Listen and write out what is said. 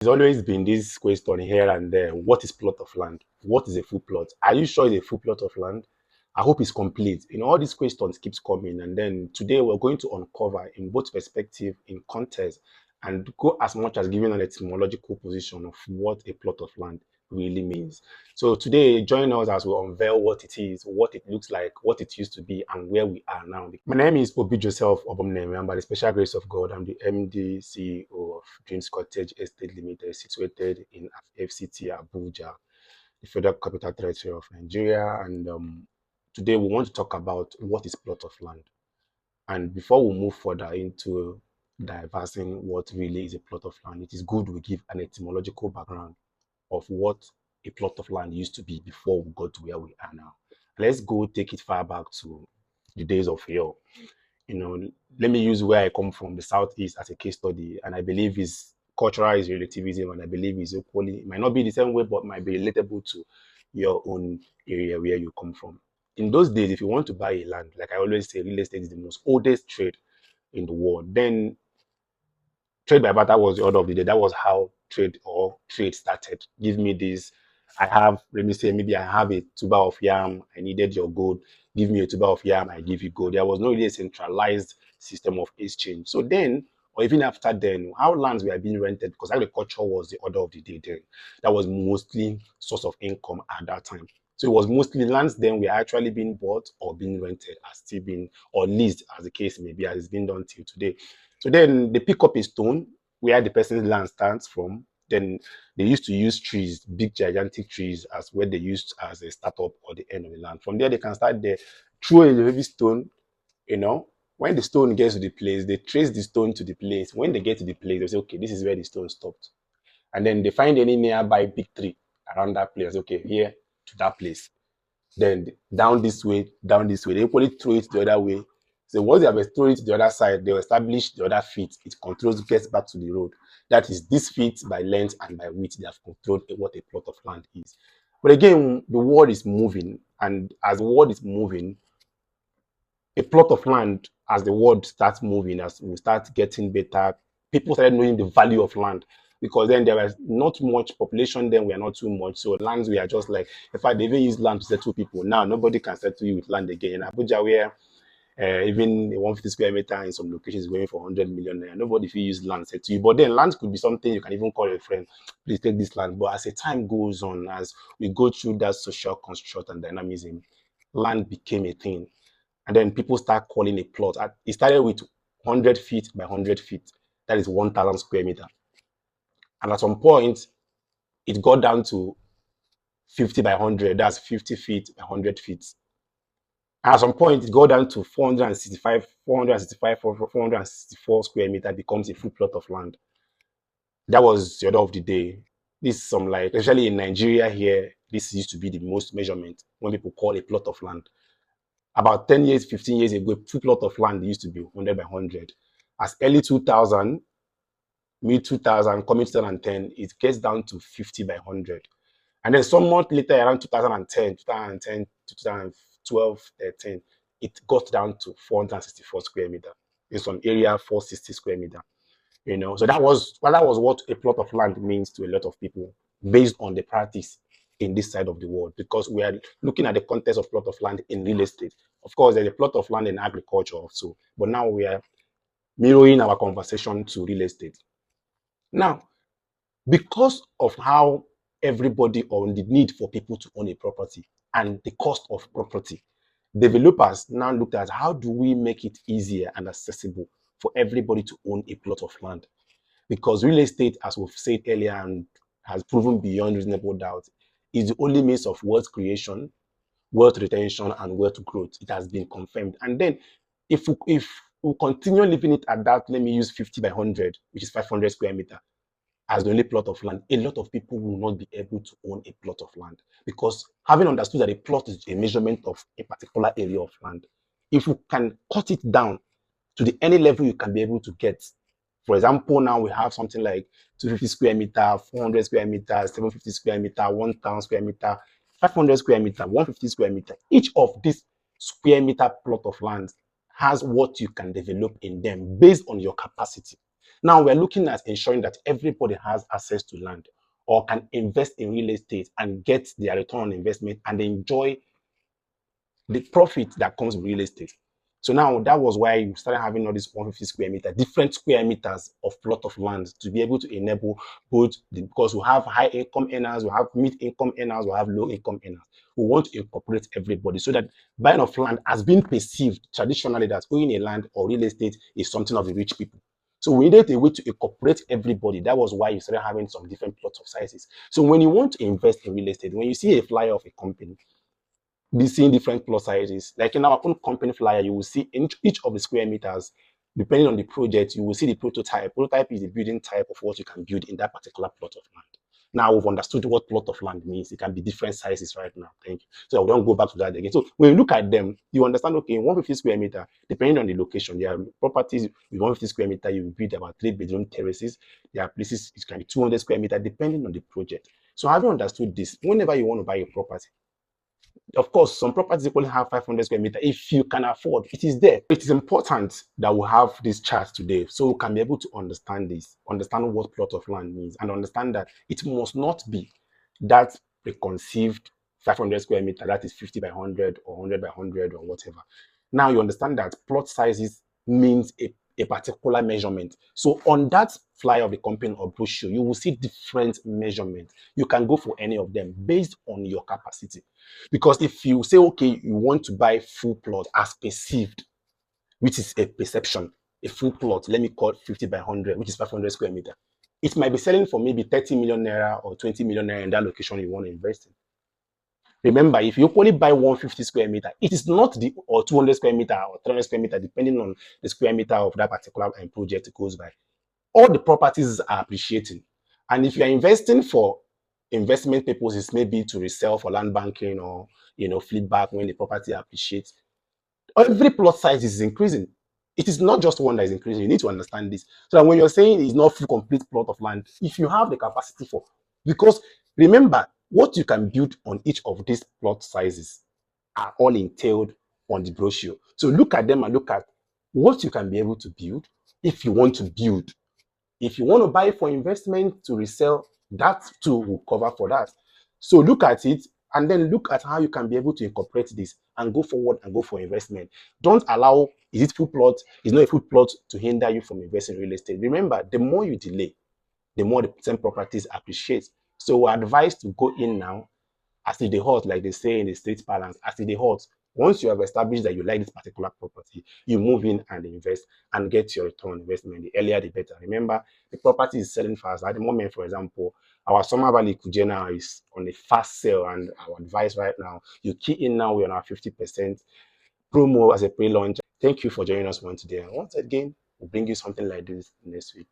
There's always been this question here and there. What is plot of land? What is a full plot? Are you sure it's a full plot of land? I hope it's complete. All these questions keeps coming. And then today we're going to uncover in both perspective, in context, and go as much as giving an etymological position of what a plot of land really means. So today, join us as we unveil what it is, what it looks like, what it used to be, and where we are now. My name is Obi Joseph Obomneme, and by the special grace of God, I'm the MD CEO of Dreams Cottage Estate Limited, situated in FCT Abuja, the Federal Capital Territory of Nigeria. And today we want to talk about what is plot of land. And before we move further into diversing what really is a plot of land, it is good we give an etymological background of what a plot of land used to be before we got to where we are now. Let's go take it far back to the days of yore. Let me use where I come from, the Southeast, as a case study. And I believe is cultural is relativism, and I believe is equally, it might not be the same way, but might be relatable to your own area where you come from. In those days, if you want to buy a land, like I always say, real estate is the most oldest trade in the world. Then trade by barter was the order of the day. That was how trade started. Give me this. Let me say, maybe I have a tuber of yam. I needed your gold. Give me a tuber of yam. I give you gold. There was no really centralized system of exchange. So then, or even after then, how lands were being rented, because agriculture was the order of the day then. That was mostly source of income at that time. So it was mostly lands then were actually being bought or being rented, as still being, or leased, as the case may be, as it's been done till today. So then they pick up a stone where the person's land stands from. Then they used to use trees, big gigantic trees, as where they used as a startup or the end of the land. From there, they can start there, throw a heavy stone. When the stone gets to the place, they trace the stone to the place. When they get to the place, they say, okay, this is where the stone stopped. And then they find any nearby big tree around that place. Okay, here to that place. Then down this way, down this way. They equally throw it the other way. So once they have thrown it to the other side, they'll establish the other feet. It controls, gets back to the road. That is this feet by length and by width. They have controlled what a plot of land is. But again, the world is moving, and as the world is moving, a plot of land, as the world starts moving, as we start getting better, people started knowing the value of land, because then there was not much population, then we are not too much. So lands, we are just like, in fact, they even use land to settle people. Now nobody can settle you with land again. In Abuja, where even a 150 square meter in some locations is going for 100 million naira. Nobody if you use land settle you. But then land could be something you can even call a friend. Please take this land. But as the time goes on, as we go through that social construct and dynamism, land became a thing. And then people start calling a plot. It started with 100 feet by 100 feet. That is 1,000 square meter. And at some point, it got down to 50 by 100. That's 50 feet by 100 feet. And at some point, it got down to 464 square meter becomes a full plot of land. That was the order of the day. This is some, like, especially in Nigeria here, this used to be the most measurement when people call a plot of land. About 10 years, 15 years ago, a full plot of land used to be 100 by 100. As early 2000, mid 2000, coming 2010, it gets down to 50 by 100. And then somewhat later, around 2010, 2010 to 2012, 13, it got down to 464 square meter. In some area, 460 square meter. So that was what a plot of land means to a lot of people based on the practice in this side of the world, because we are looking at the context of plot of land in real estate. Of course, there's a plot of land in agriculture also, but now we are mirroring our conversation to real estate. Now, because of how everybody, or the need for people to own a property and the cost of property, developers now looked at how do we make it easier and accessible for everybody to own a plot of land. Because real estate, as we've said earlier and has proven beyond reasonable doubt, is the only means of wealth creation, wealth retention, and wealth growth. It has been confirmed. And then if we continue leaving it at that, let me use 50 by 100, which is 500 square meter, as the only plot of land, a lot of people will not be able to own a plot of land, because having understood that a plot is a measurement of a particular area of land, if you can cut it down to the any level you can be able to get. For example, now we have something like 250 square meter, 400 square meter, 750 square meter, 1,000 square meter, 500 square meter, 150 square meter. Each of these square meter plot of land has what you can develop in them based on your capacity. Now we're looking at ensuring that everybody has access to land or can invest in real estate and get their return on investment and enjoy the profit that comes with real estate. So now that was why you started having all these 150 square meter, different square meters of plot of land to be able to enable both because we have high income earners, we have mid income earners, we have low income earners. We want to incorporate everybody so that buying of land has been perceived traditionally that owning a land or real estate is something of the rich people. So we needed a way to incorporate everybody. That was why you started having some different plots of sizes. So when you want to invest in real estate, when you see a flyer of a company, be seeing different plot sizes. Like in our own company flyer, you will see in each of the square meters, depending on the project, you will see the prototype. Prototype is the building type of what you can build in that particular plot of land. Now we've understood what plot of land means. It can be different sizes right now. Thank you. So I don't go back to that again. So when you look at them, you understand, okay, 150 square meter, depending on the location, there are properties with 150 square meter, you build about 3 bedroom terraces. There are places it can be 200 square meter, depending on the project. So having understood this, whenever you want to buy a property, of course, some properties equally have 500 square meter. If you can afford, it is there. It is important that we have this chart today so we can be able to understand this, understand what plot of land means, and understand that it must not be that preconceived 500 square meter, that is 50 by 100 or 100 by 100 or whatever. Now you understand that plot sizes means a particular measurement. So on that flyer of the company or brochure, you will see different measurements. You can go for any of them based on your capacity. Because if you say, okay, you want to buy full plot as perceived, which is a perception, a full plot, let me call it 50 by 100, which is 500 square meter. It might be selling for maybe 30 million naira or 20 million naira in that location you want to invest in. Remember, if you only buy 150 square meter, it is not the or 200 square meter or 300 square meter, depending on the square meter of that particular project it goes by. All the properties are appreciating. And if you're investing for investment purposes, maybe to resell for land banking or flip back when the property appreciates, every plot size is increasing. It is not just one that is increasing. You need to understand this. So that when you're saying it's not full complete plot of land, if you have the capacity for, because remember, what you can build on each of these plot sizes are all entailed on the brochure. So look at them and look at what you can be able to build if you want to build. If you want to buy for investment to resell, that too will cover for that. So look at it and then look at how you can be able to incorporate this and go forward and go for investment. Don't allow, is it full plot? Is not a full plot to hinder you from investing in real estate. Remember, the more you delay, the more the same properties appreciate. So we're advised to go in now as it dey hot, like they say in the state balance, as it dey hot. Once you have established that you like this particular property, you move in and invest and get your return on investment. The earlier, the better. Remember, the property is selling fast. At the moment, for example, our Summer Valley Kujena is on a fast sale, and our advice right now, you key in now, we're on our 50% promo as a pre-launch. Thank you for joining us once today. And once again, we'll bring you something like this next week.